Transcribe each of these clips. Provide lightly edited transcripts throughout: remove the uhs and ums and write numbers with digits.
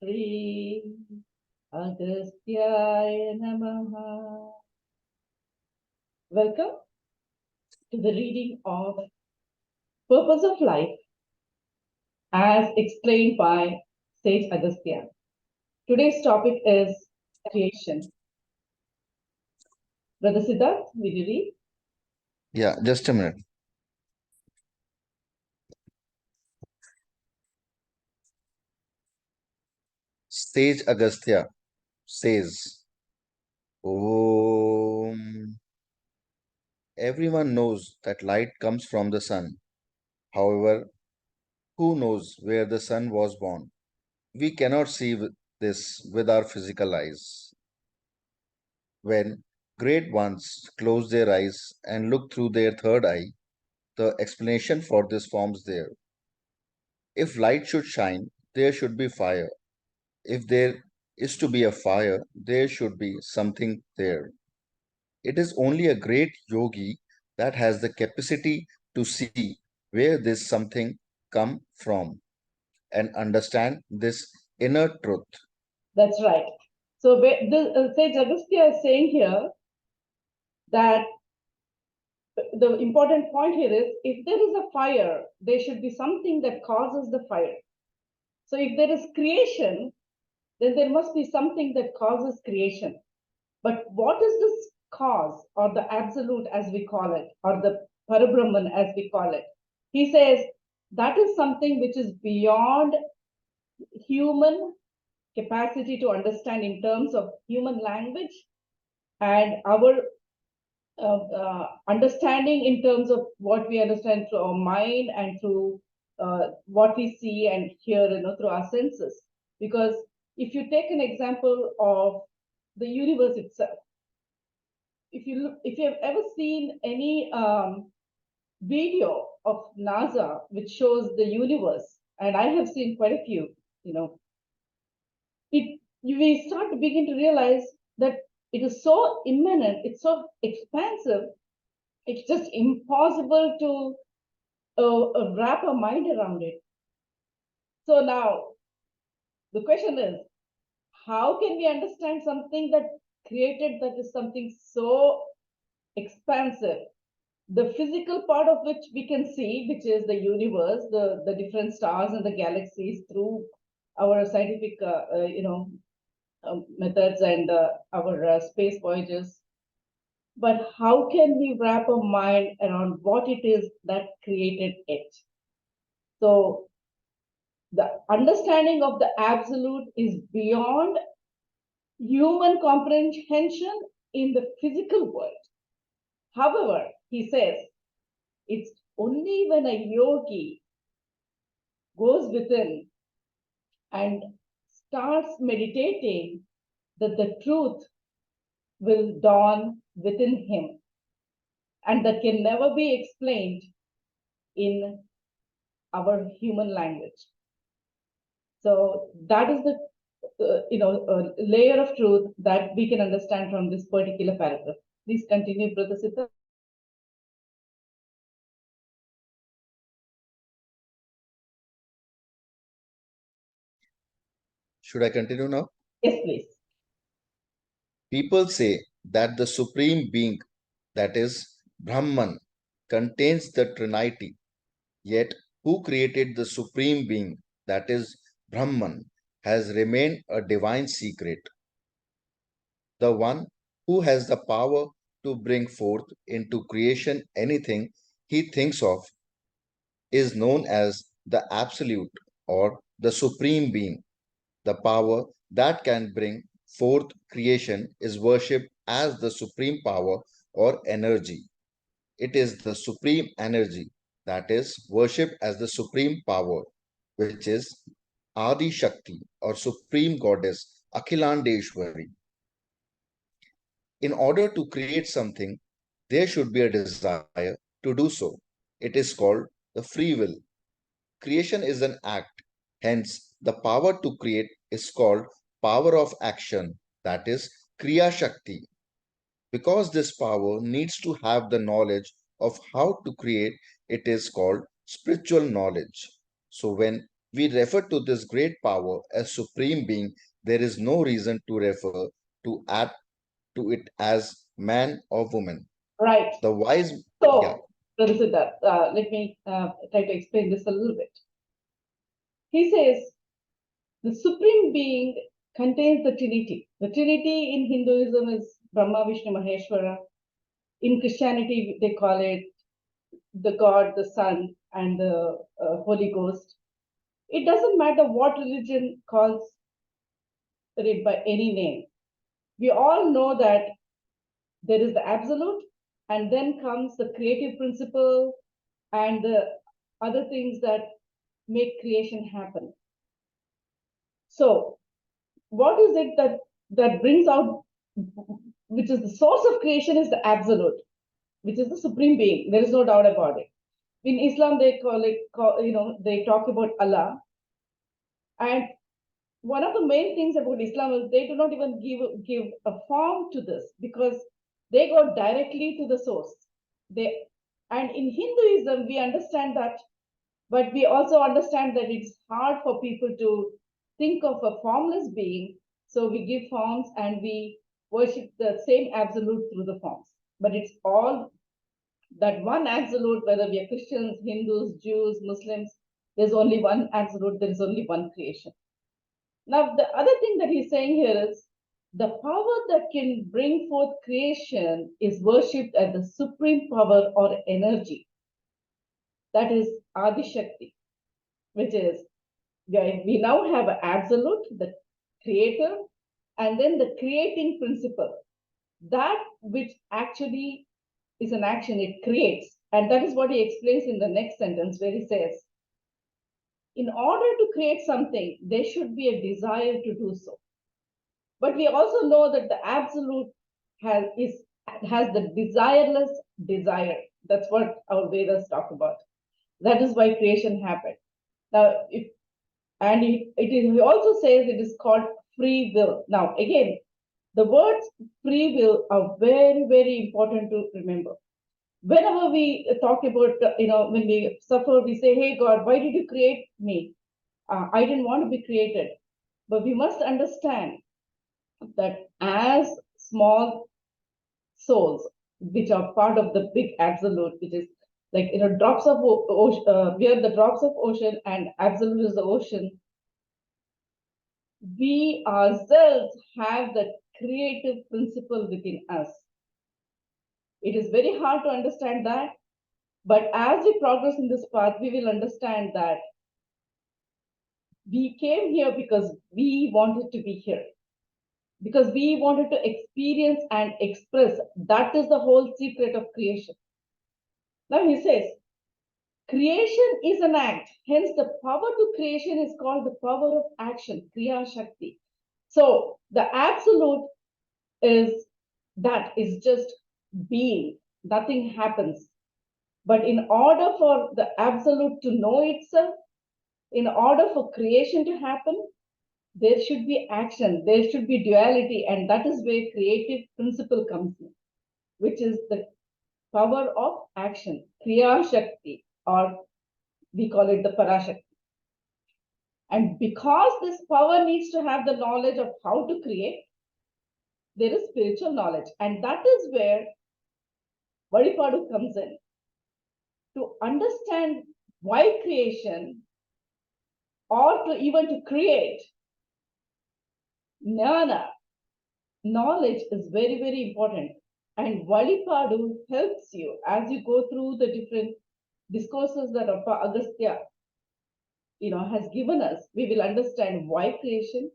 Sage Agastya Namaha. Welcome to the reading of Purpose of Life as explained by Sage Agastya. Today's topic is creation. Brother Siddharth, will you read? Yeah, just a minute. Sage Agastya says, Om. Everyone knows that light comes from the sun. However, who knows where the sun was born? We cannot see this with our physical eyes. When great ones close their eyes and look through their third eye, the explanation for this forms there. If light should shine, there should be fire. If there is to be a fire, there should be something there. It is only a great yogi that has the capacity to see where this something come from and understand this inner truth. That's right. So Sage Agastya is saying here that the important point here is if there is a fire, there should be something that causes the fire. So if there is creation, then there must be something that causes creation. But what is this cause or the absolute as we call it, or the Parabrahman as we call it? He says that is something which is beyond human capacity to understand in terms of human language and our understanding in terms of what we understand through our mind and through what we see and hear, through our senses. Because if you take an example of the universe itself, if you have ever seen any video of NASA which shows the universe, and I have seen quite a few, we start to begin to realize that it is so imminent, it's so expansive, it's just impossible to wrap a mind around it. So now the question is, how can we understand something that created that is something so expansive? The physical part of which we can see, which is the universe, the different stars and the galaxies through our scientific, methods and our space voyages. But how can we wrap our mind around what it is that created it? So the understanding of the absolute is beyond human comprehension in the physical world. However, he says it's only when a yogi goes within and starts meditating that the truth will dawn within him, and that can never be explained in our human language. So that is the layer of truth that we can understand from this particular paragraph. Please continue, Brother Sita. Should I continue now? Yes, please. People say that the Supreme Being, that is Brahman, contains the Trinity. Yet, who created the Supreme Being, that is Brahman, has remained a divine secret. The one who has the power to bring forth into creation anything he thinks of is known as the Absolute or the Supreme Being. The power that can bring forth creation is worshipped as the supreme power or energy. It is the supreme energy that is worshipped as the supreme power, which is Adi Shakti or Supreme Goddess Akhilandeshwari. In order to create something, there should be a desire to do so. It is called the free will. Creation is an act, hence, the power to create is called power of action, that is, Kriya Shakti. Because this power needs to have the knowledge of how to create, it is called spiritual knowledge. So, when we refer to this great power as supreme being, there is no reason to refer to add to it as man or woman. Right. The wise, yeah, So, Brother Siddharth, let me try to explain this a little bit. He says the supreme being contains the Trinity. The Trinity in Hinduism is Brahma, Vishnu, Maheshwara. In Christianity, they call it the God, the Son, and the Holy Ghost. It doesn't matter what religion calls it by any name. We all know that there is the absolute, and then comes the creative principle and the other things that make creation happen. So, what is it that brings out, which is the source of creation, is the absolute, which is the supreme being. There is no doubt about it. In Islam, they they talk about Allah, and one of the main things about Islam is they do not even give a form to this because they go directly to the source. They and in Hinduism we understand that, but we also understand that it's hard for people to think of a formless being. So we give forms and we worship the same absolute through the forms. But it's all that one absolute, whether we are Christians, Hindus, Jews, Muslims, there's only one absolute, there is only one creation. Now, the other thing that he's saying here is the power that can bring forth creation is worshipped as the supreme power or energy. That is Adi Shakti, which is we now have an absolute, the creator, and then the creating principle. That which actually is an action, it creates. And that is what he explains in the next sentence where he says, in order to create something, there should be a desire to do so. But we also know that the absolute has the desireless desire. That's what our Vedas talk about. That is why creation happened. Now, he also says it is called free will. Now, again, the words free will are very, very important to remember. Whenever we talk about, when we suffer, we say, hey, God, why did you create me? I didn't want to be created. But we must understand that as small souls, which are part of the big absolute, which is like drops of ocean, we are the drops of ocean, and absolute is the ocean. We ourselves have that creative principle within us. It is very hard to understand that, but as we progress in this path, we will understand that we came here because we wanted to be here, because we wanted to experience and express. That is the whole secret of creation. Now he says, creation is an act. Hence, the power to creation is called the power of action, Kriya Shakti. So the absolute is just being. Nothing happens. But in order for the absolute to know itself, in order for creation to happen, there should be action, there should be duality, and that is where creative principle comes in, which is the power of action, Kriya Shakti, or we call it the Parashakti. And because this power needs to have the knowledge of how to create, there is spiritual knowledge. And that is where Vazhipaadu comes in. To understand why creation, or to even to create, jnana, knowledge is very, very important. And Vazhipaadu helps you as you go through the different discourses that Agastya has given us. We will understand why creation,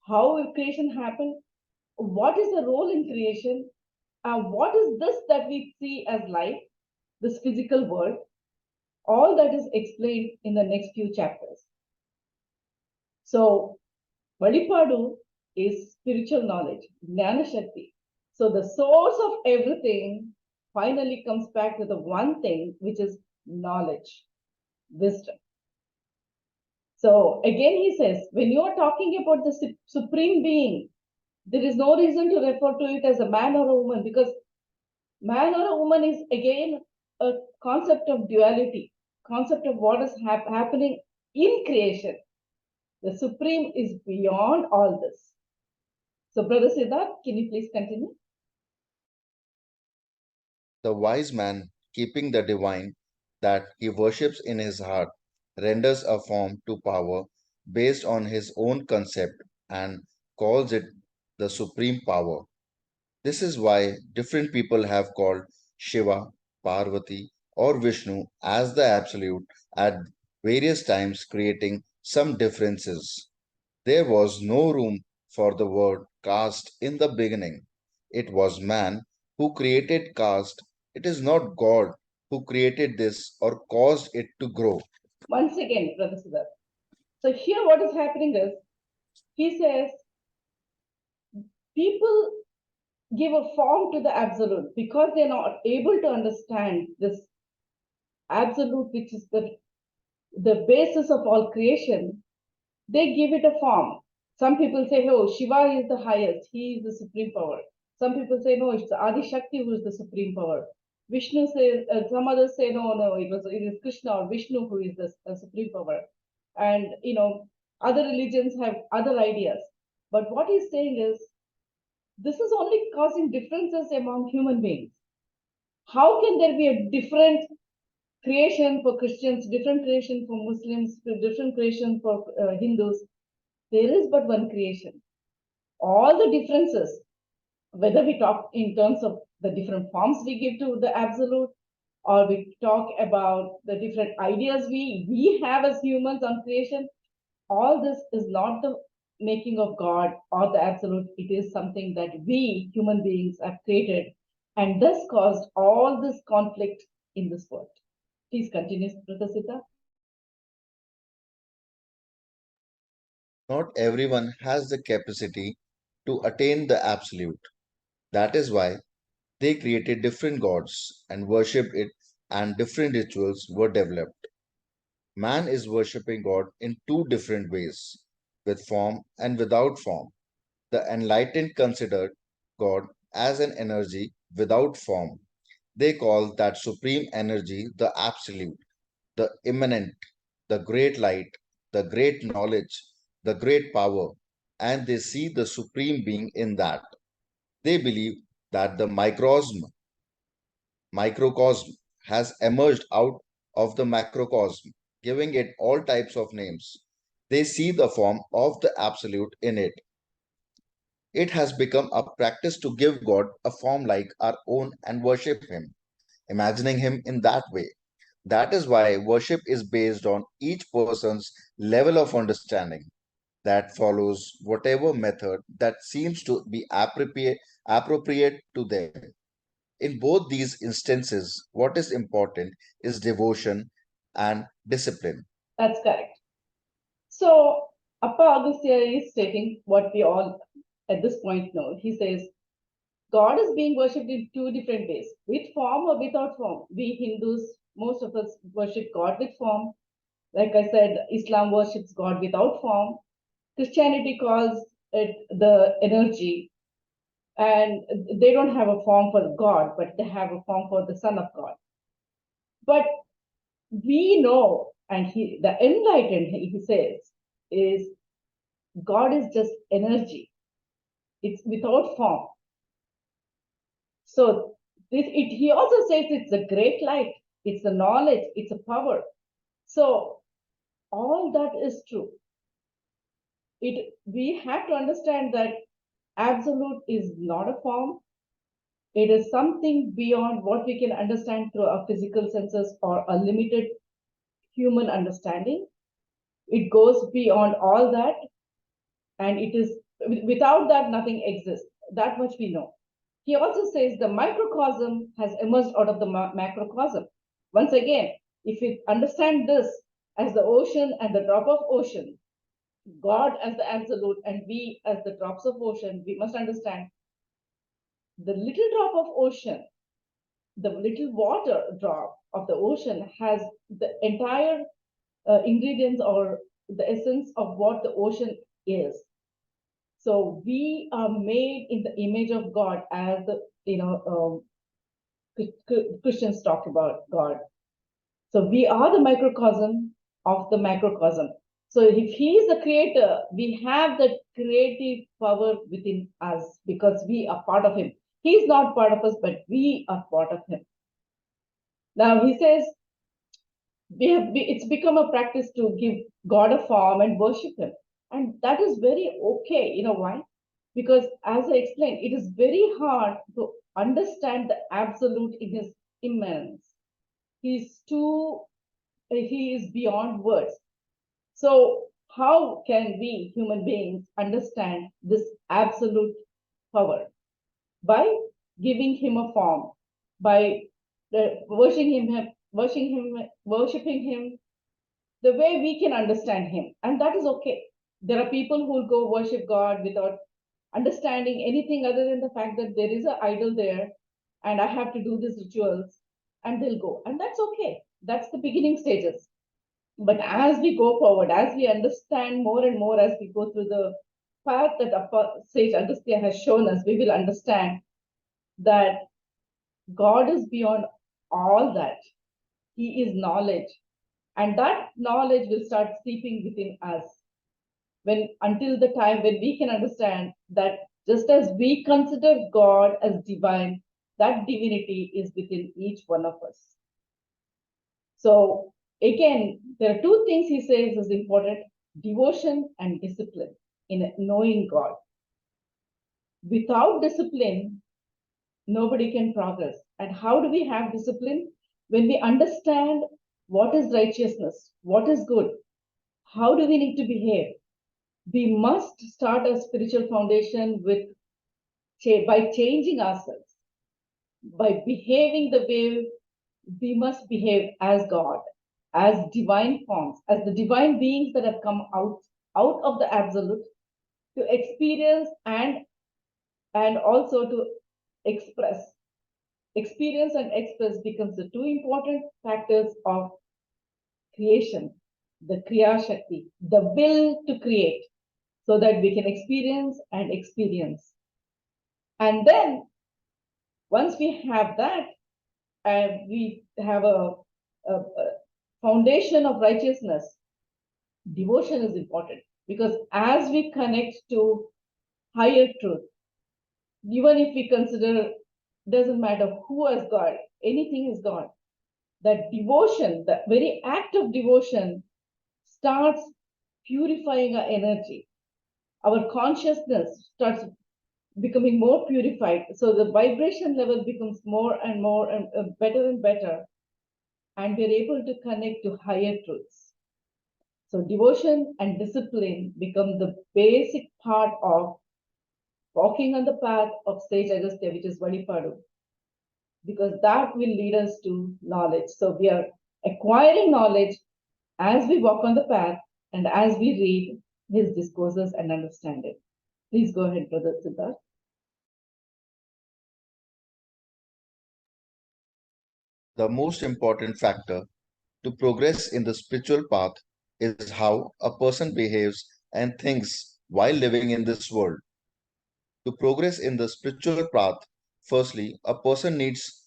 how creation happened, what is the role in creation, what is this that we see as life, this physical world. All that is explained in the next few chapters. So Vazhipaadu is spiritual knowledge, Jnana Shakti. So the source of everything finally comes back to the one thing, which is knowledge, wisdom. So again, he says, when you are talking about the supreme being, there is no reason to refer to it as a man or a woman, because man or a woman is again a concept of duality, concept of what is happening in creation. The Supreme is beyond all this. So, Brother Siddharth, can you please continue? The wise man, keeping the divine that he worships in his heart, renders a form to power based on his own concept and calls it the supreme power. This is why different people have called Shiva, Parvati, or Vishnu as the absolute at various times, creating some differences. There was no room for the word caste in the beginning. It was man who created caste. It is not God who created this or caused it to grow. Once again, Brother Siddharth. So, here what is happening is he says people give a form to the absolute because they're not able to understand this absolute, which is the basis of all creation. They give it a form. Some people say, oh, Shiva is the highest, he is the supreme power. Some people say, no, it's Adi Shakti who is the supreme power. Vishnu says, some others say, no, it is Krishna or Vishnu who is the supreme power. And, other religions have other ideas. But what he's saying is, this is only causing differences among human beings. How can there be a different creation for Christians, different creation for Muslims, different creation for Hindus? There is but one creation. All the differences, whether we talk in terms of the different forms we give to the absolute, or we talk about the different ideas we have as humans on creation, all this is not the making of God or the absolute. It is something that we human beings have created and thus caused all this conflict in this world. Please continue, Pratasita. Not everyone has the capacity to attain the absolute. That is why they created different gods and worshipped it, and different rituals were developed. Man is worshipping God in two different ways, with form and without form. The enlightened considered God as an energy without form. They call that supreme energy the absolute, the immanent, the great light, the great knowledge, the great power, and they see the supreme being in that. They believe that the microcosm has emerged out of the macrocosm, giving it all types of names. They see the form of the absolute in it. It has become a practice to give God a form like our own and worship Him, imagining Him in that way. That is why worship is based on each person's level of understanding that follows whatever method that seems to be appropriate to them. In both these instances, what is important is devotion and discipline. That's correct. So, Appa Agastya is stating what we all at this point know. He says, God is being worshipped in two different ways, with form or without form. We Hindus, most of us worship God with form. Like I said, Islam worships God without form. Christianity calls it the energy, and they don't have a form for God, but they have a form for the Son of God. But we know, and the enlightened, he says, is God is just energy. It's without form. So he also says it's a great light, it's a knowledge, it's a power. So all that is true. We have to understand that absolute is not a form. It is something beyond what we can understand through our physical senses or a limited human understanding. It goes beyond all that, and it is without that nothing exists. That much we know. He also says the microcosm has emerged out of the macrocosm. Once again, if we understand this as the ocean and the drop of ocean, God as the absolute and we as the drops of ocean, we must understand the little drop of ocean, the little water drop of the ocean has the entire ingredients or the essence of what the ocean is. So we are made in the image of God, as the Christians talk about God. So we are the microcosm, of the macrocosm. So if he is the creator, we have the creative power within us because we are part of him. He is not part of us, but we are part of him. Now he says it's become a practice to give God a form and worship him. And that is very okay. You know why? Because as I explained, it is very hard to understand the absolute in his immanence. He is beyond words. So how can we human beings understand this absolute power? By giving him a form, by worshiping him the way we can understand him. And that is okay. There are people who will go worship God without understanding anything other than the fact that there is an idol there and I have to do these rituals, and they'll go. And that's okay. That's the beginning stages. But as we go forward, as we understand more and more, as we go through the path that Sage Agastya has shown us, we will understand that God is beyond all that. He is knowledge. And that knowledge will start seeping within us until the time when we can understand that just as we consider God as divine, that divinity is within each one of us. So again, there are two things he says is important: devotion and discipline in knowing God. Without discipline, nobody can progress. And how do we have discipline? When we understand what is righteousness, what is good, how do we need to behave? We must start a spiritual foundation by changing ourselves, by behaving the way we must behave as God, as divine forms, as the divine beings that have come out of the absolute to experience and also to express. Experience and express becomes the two important factors of creation, the Kriya Shakti, the will to create, so that we can experience and experience. And then once we have that, and we have a foundation of righteousness, devotion is important, because as we connect to higher truth, even if we consider, doesn't matter who is God, anything is God, that devotion, the very act of devotion starts purifying our energy. Our consciousness starts becoming more purified. So the vibration level becomes more and more and better and better. And we're able to connect to higher truths. So devotion and discipline become the basic part of walking on the path of Sage Agastya, which is Vazhipaadu, because that will lead us to knowledge. So we are acquiring knowledge as we walk on the path and as we read his discourses and understand it. Please go ahead, Brother Siddharth. The most important factor to progress in the spiritual path is how a person behaves and thinks while living in this world. To progress in the spiritual path, firstly, a person needs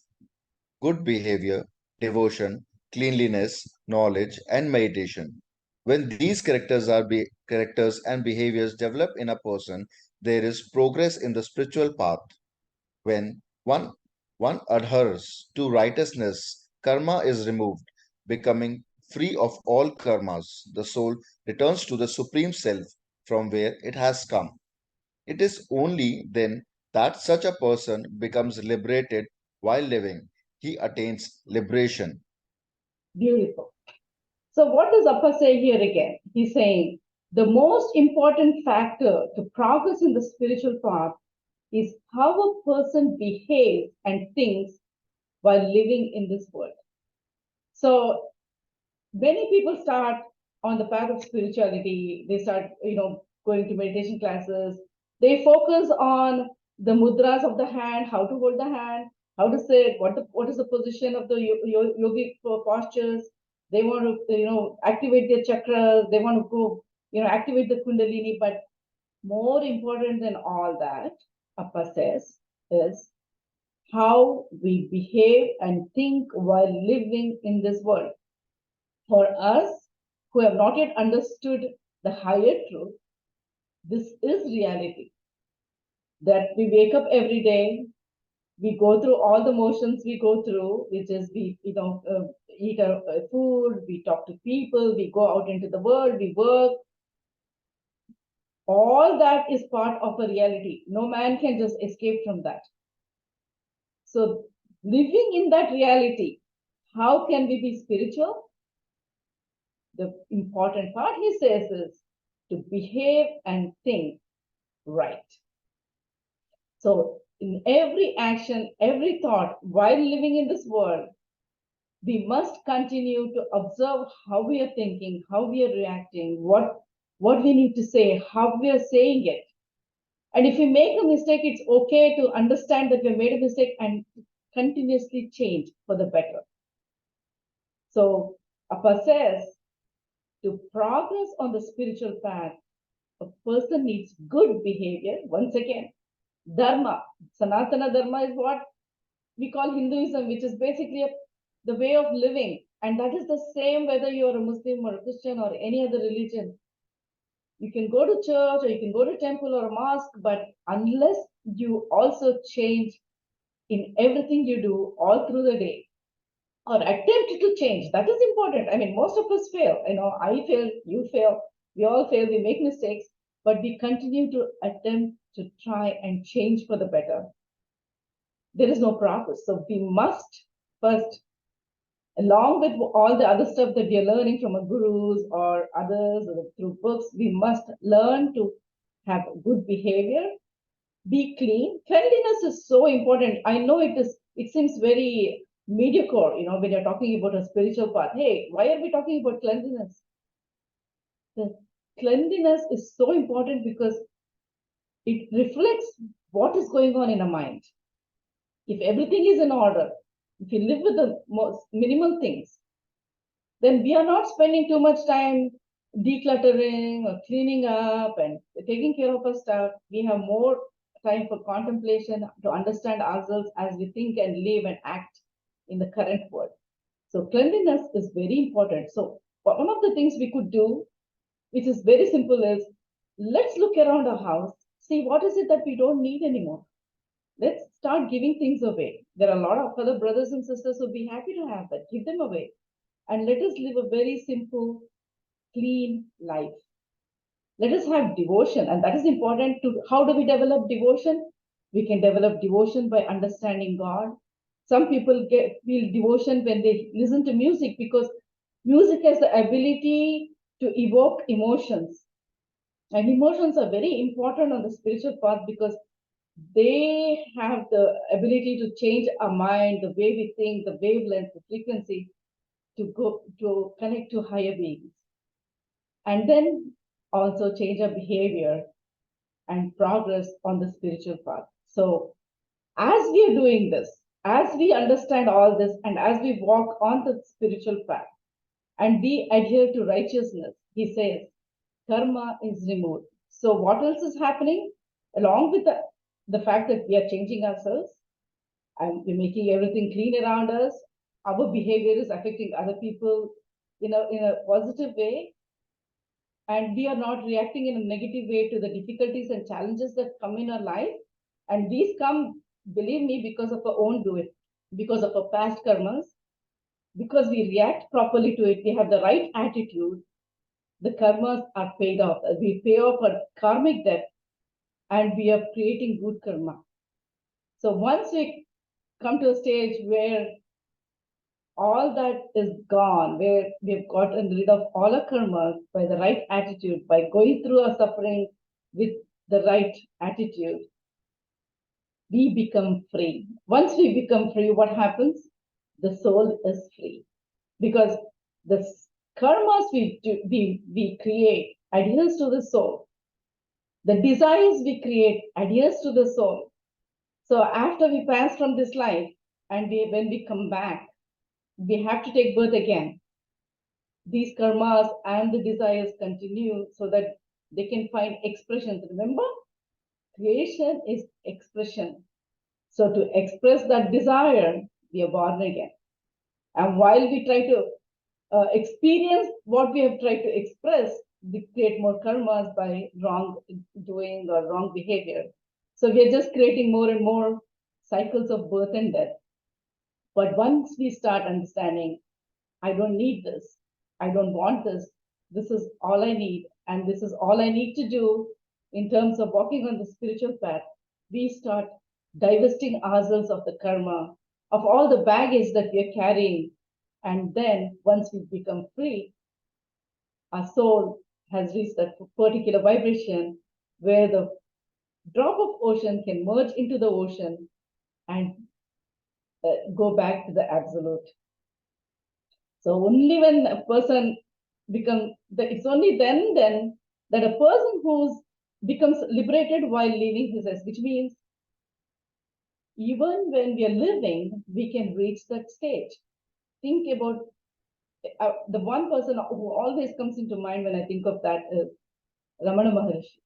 good behavior, devotion, cleanliness, knowledge, and meditation. When these characters and behaviors develop in a person, there is progress in the spiritual path. When one adheres to righteousness, karma is removed, becoming free of all karmas. The soul returns to the Supreme Self from where it has come. It is only then that such a person becomes liberated while living. He attains liberation. Beautiful. So what does Appa say here again? He's saying the most important factor to progress in the spiritual path is how a person behaves and thinks while living in this world. So many people start on the path of spirituality. They start, going to meditation classes. They focus on the mudras of the hand, how to hold the hand, how to sit, what is the position of the yogic postures. They want to, activate their chakras. They want to go, activate the kundalini. But more important than all that, Appa says, is how we behave and think while living in this world. For us who have not yet understood the higher truth, this is reality. That we wake up every day, we go through all the motions we go through, which is we, eat our food, we talk to people, we go out into the world, we work. All that is part of a reality. No man can just escape from that. So living in that reality, how can we be spiritual? The important part he says is to behave and think right. So in every action, every thought, while living in this world, we must continue to observe how we are thinking, how we are reacting, what we need to say, how we are saying it. And if we make a mistake, it's okay to understand that we made a mistake and continuously change for the better. So Appa says, to progress on the spiritual path, a person needs good behavior. Once again, dharma. Sanatana dharma is what we call Hinduism, which is basically the way of living. And that is the same whether you're a Muslim or a Christian or any other religion. You can go to church or you can go to temple or a mosque, but unless you also change in everything you do all through the day, or attempt to change, that is important. I mean, most of us fail. I fail, you fail, we all fail, we make mistakes, but we continue to attempt to try and change for the better. There is no progress. So we must first, along with all the other stuff that we are learning from our gurus or others or through books, we must learn to have good behavior, be clean. Cleanliness is so important. I know it seems very mediocre, when you're talking about a spiritual path. Hey, why are we talking about cleanliness? The cleanliness is so important because it reflects what is going on in a mind. If everything is in order, if you live with the most minimal things, then we are not spending too much time decluttering or cleaning up and taking care of our stuff. We have more time for contemplation to understand ourselves as we think and live and act in the current world. So cleanliness is very important. So one of the things we could do, which is very simple, is let's look around our house, see what is it that we don't need anymore. Let's start giving things away. There are a lot of other brothers and sisters who would be happy to have that. Give them away. And let us live a very simple, clean life. Let us have devotion. And that is important. To how do we develop devotion? We can develop devotion by understanding God. Some people feel devotion when they listen to music, because music has the ability to evoke emotions. And emotions are very important on the spiritual path because they have the ability to change our mind, the way we think, the wavelength, the frequency, to connect to higher beings. And then also change our behavior and progress on the spiritual path. So as we are doing this, as we understand all this, and as we walk on the spiritual path and we adhere to righteousness, he says, karma is removed. So what else is happening? Along with the fact that we are changing ourselves and we're making everything clean around us, our behavior is affecting other people in a positive way, and we are not reacting in a negative way to the difficulties and challenges that come in our life. And these come, believe me, because of our own doing, because of our past karmas, because we react properly to it, we have the right attitude, the karmas are paid off. We pay off our karmic debt and we are creating good karma. So once we come to a stage where all that is gone, where we've gotten rid of all our karmas by the right attitude, by going through our suffering with the right attitude, we become free. Once we become free, what happens? The soul is free. Because the karmas we create adheres to the soul. The desires we create adheres to the soul. So after we pass from this life and when we come back, we have to take birth again. These karmas and the desires continue so that they can find expressions. Remember, creation is expression. So to express that desire, we are born again. And while we try to experience what we have tried to express, we create more karmas by wrong doing or wrong behavior. So we are just creating more and more cycles of birth and death. But once we start understanding, I don't need this, I don't want this, this is all I need, and this is all I need to do in terms of walking on the spiritual path, we start divesting ourselves of the karma, of all the baggage that we are carrying. And then once we become free, our soul has reached that particular vibration where the drop of ocean can merge into the ocean and go back to the absolute. So only when a person it's only then that a person who's becomes liberated while leaving his rest, which means even when we are living, we can reach that stage. Think about the one person who always comes into mind when I think of that is Ramana Maharshi.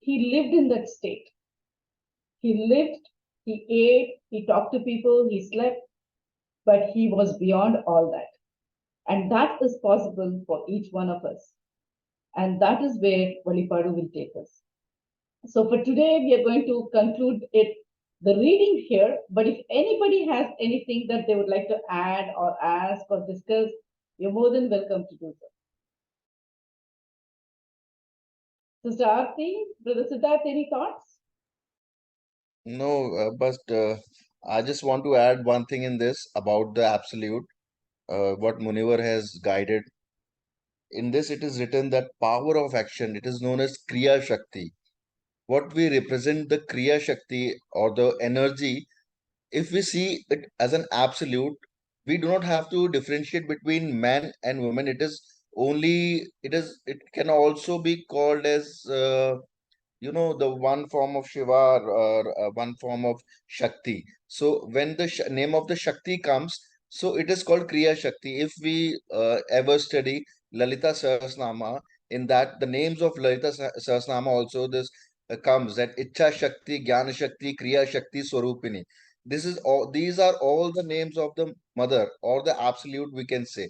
He lived in that state. He lived, he ate, he talked to people, he slept, but he was beyond all that. And that is possible for each one of us. And that is where Vazhipaadu will take us. So for today, we are going to conclude the reading here. But if anybody has anything that they would like to add or ask or discuss, you're more than welcome to do so. Sister Aarti, Brother Siddharth, any thoughts? No, but I just want to add one thing in this about the absolute, what Munivar has guided. In this, it is written that power of action, it is known as Kriya Shakti. What we represent the Kriya Shakti or the energy, if we see it as an absolute, we do not have to differentiate between man and woman. It is only, it can also be called as the one form of Shiva or one form of Shakti. So when the name of the Shakti comes, so it is called Kriya Shakti. If we ever study Lalita Sahasranama, in that the names of Lalita Sahasranama also this comes that Icha Shakti, Jnana Shakti, Kriya Shakti, Swarupini. These are all the names of the mother or the absolute, we can say.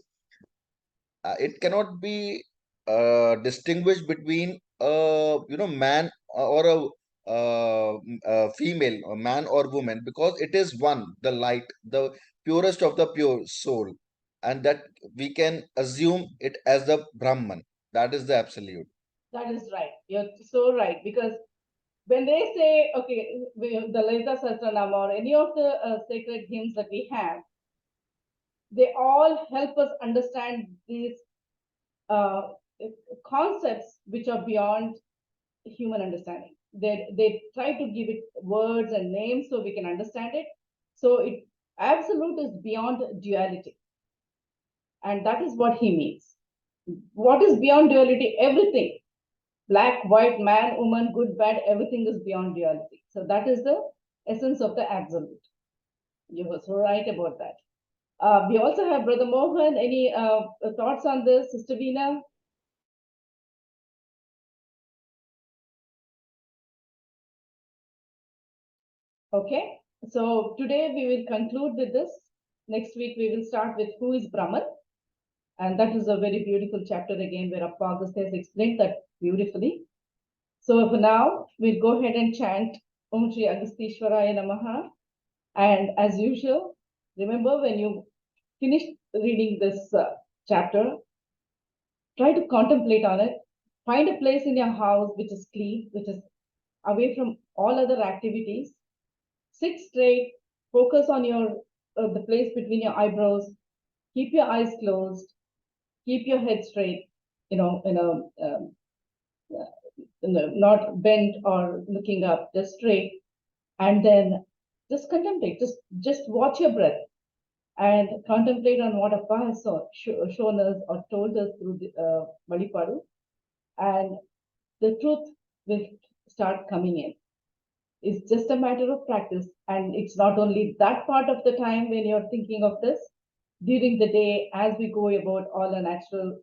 It cannot be distinguished between man or a female, a man or woman, because it is one, the light, the purest of the pure soul, and that we can assume it as the Brahman. That is the absolute. That is right. You're so right. Because when they say, okay, the Lalita Sahasranama or any of the sacred hymns that we have, they all help us understand these uh, concepts which are beyond human understanding. They try to give it words and names so we can understand it. So it absolute is beyond duality, and that is what he means. What is beyond duality? Everything, black, white, man, woman, good, bad, everything is beyond duality. So that is the essence of the absolute. You were so right about that. We also have Brother Mohan. Any thoughts on this, Sister Veena? Okay, so today we will conclude with this. Next week we will start with who is Brahman, and that is a very beautiful chapter again where August has explained that beautifully. So for now, we'll go ahead and chant Om Shri Agastishwaraya Namaha. And as usual, remember when you finish reading this chapter, try to contemplate on it. Find a place in your house which is clean, which is away from all other activities. Sit straight, focus on the place between your eyebrows, keep your eyes closed, keep your head straight, you know, not bent or looking up, just straight, and then just contemplate, just watch your breath and contemplate on what Appa has shown us or told us through the Vazhipaadu, and the truth will start coming in. It's just a matter of practice. And it's not only that part of the time when you're thinking of this, during the day, as we go about all the natural,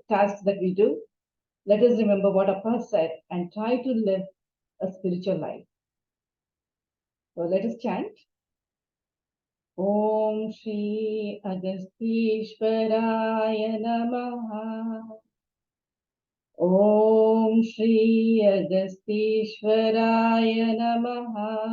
tasks that we do, let us remember what Appa said and try to live a spiritual life. So let us chant. Om Shri Agastishwaraya Namaha. Om Shri Agastishwaraya Namaha.